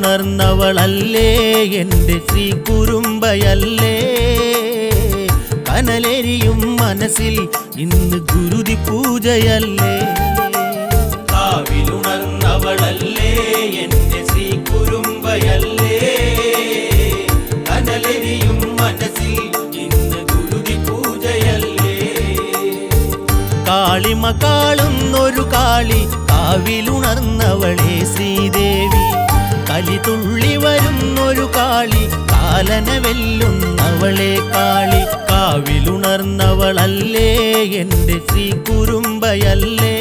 കാവിലുണർന്നവളല്ലേ എൻ്റെ ശ്രീ കുറുമ്പയല്ലേ കനലെരിയും മനസ്സിൽ ഇന്ന് ഗുരുതി പൂജയല്ലേ കാവിലുണർന്നവളല്ലേ എൻ്റെ ശ്രീ കുറുമ്പയല്ലേ കനലെരിയും മനസ്സിൽ ഇന്ന് ഗുരുതി പൂജയല്ലേ കാളിമ കാളുന്നൊരു കാളി കാവിലുണർന്നവളെ ശ്രീദേവി കലിതുള്ളി വരുന്നൊരു കാളി കാലന വെല്ലുന്നവളെ കാളി കാവിലുണർന്നവളല്ലേ എൻ്റെ ശ്രീ കുറുമ്പയല്ലേ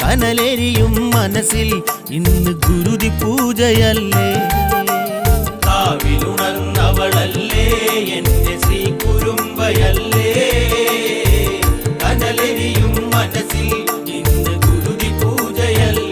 കനലെരിയും മനസ്സിൽ ഇന്ന് ഗുരുതി പൂജയല്ലേ കാവിലുണർന്നവളല്ലേ എൻ്റെ ശ്രീ കുറുമ്പയല്ലേ കനലെരിയും മനസ്സിൽ ഇന്ന് ഗുരുതി പൂജയല്ലേ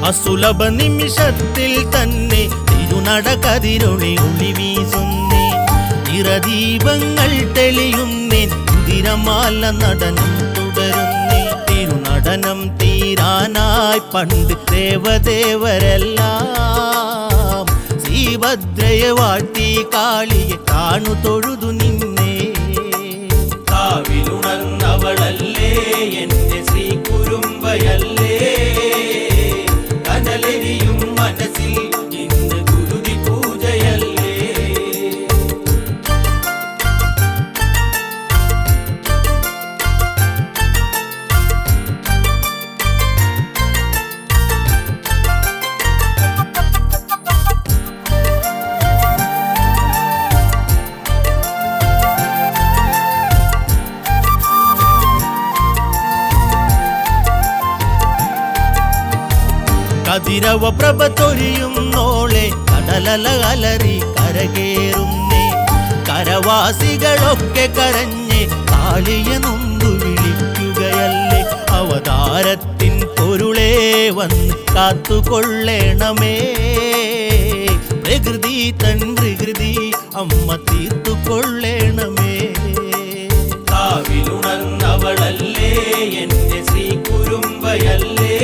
അസുലഭ നിമിഷത്തിൽ തന്നെ തിരുനട കതിരൊളി ഒളി വീസുന്നേ നിറദീപങ്ങൾ തെളിയുന്നേ കുതിരമാല നടനം തുടരുന്നേ തിരുനടനം തീരാനായി പണ്ട് ദേവദേവരെല്ലാം ശ്രീഭദ്രയെ വാട്ടി കാളിയെ കാണു തൊഴുതു നിന്നേ കാവിലുണർന്നവളല്ലേ എൻ്റെ ശ്രീ കുറുമ്പയല്ലേ കനലെരിയും മനസ്സിൽ ഇന്ന് ഗുരുതി പൂജയല്ലേ കതിരവ പ്രഭ ചൊരിയുന്നോളെ കടലല അലറി കരകേറുന്നേ കരവാസികളൊക്കെ കരഞ്ഞ് കാളിയെ നൊന്തു വിളിക്കുകയല്ലേ അവതാരത്തിൻ പൊരുളേ വന്ന് കാത്തുകൊള്ളണമേ പ്രകൃതി തൻ പ്രകൃതി അമ്മ തീർത്തുകൊള്ളണമേ കാവിലുണർന്നവളല്ലേ എൻ്റെ ശ്രീ കുറുമ്പയല്ലേ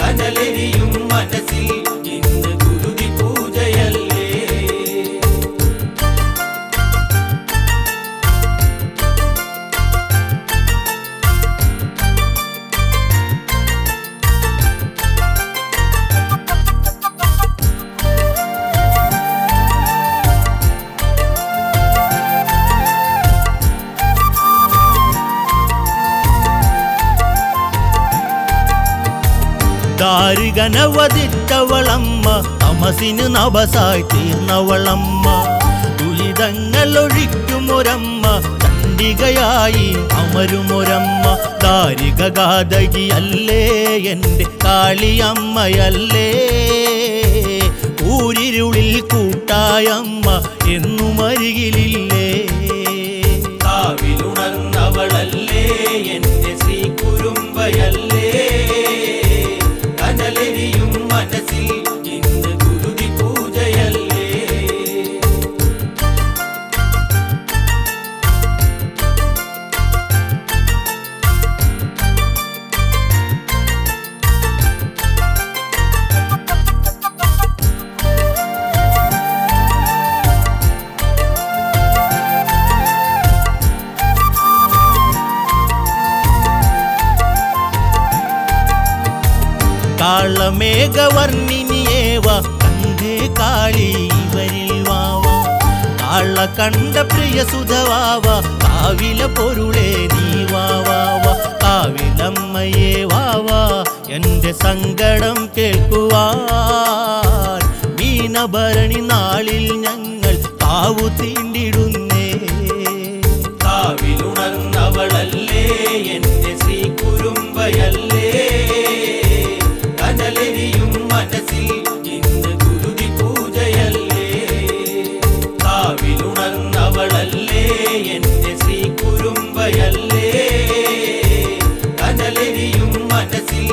കനലെരിയും മനസ്സിൽ ഇന്ന് ഗുരുതി പൂജയല്ലേ ദാരികനവതിച്ചവളമ്മ തമസിന് നഭസായി തീർന്നവളമ്മ ദുരിതങ്ങൾ ഒഴിക്കുമൊരമ്മ ചണ്ഡികയായി അമരുമൊരമ്മ ദാരിക ഗാതകിയല്ലേ എൻ്റെ കാളിയമ്മയല്ലേ ഊരിരുളിൽ കൂട്ടായമ്മ എന്നും അരികിലില്ലേ കാവിലുണർന്നവളല്ലേ എൻ്റെ ശ്രീ കുറുമ്പയല്ലേ കനലെരിയും മനസ്സിൽ ഇന്ന് ഗുരുതി പൂജയല്ലേ കാളമേഘവർണ്ണിനിയേവ കണ്ടേ കാളി ഇവരിൽ വാവ കാള കണ്ട പ്രിയ സുധവാവ കാവില പൊരുളേ നീ വാവാവ കാവിലമ്മയേ വാവ എൻ്റെ സങ്കടം കേൾക്കുവാൻ മീനഭരണി നാളിൽ ഞങ്ങൾ കാവു തീണ്ടിടുന്നേ കാവിലുണർന്നവളല്ലേ എൻ്റെ ശ്രീ കുറുമ്പയല്ലേ കനലെരിയും മനസ്സിൽ ഇന്ന് ഗുരുതി പൂജയല്ലേ കാവിലുണ മനസ്സിൽ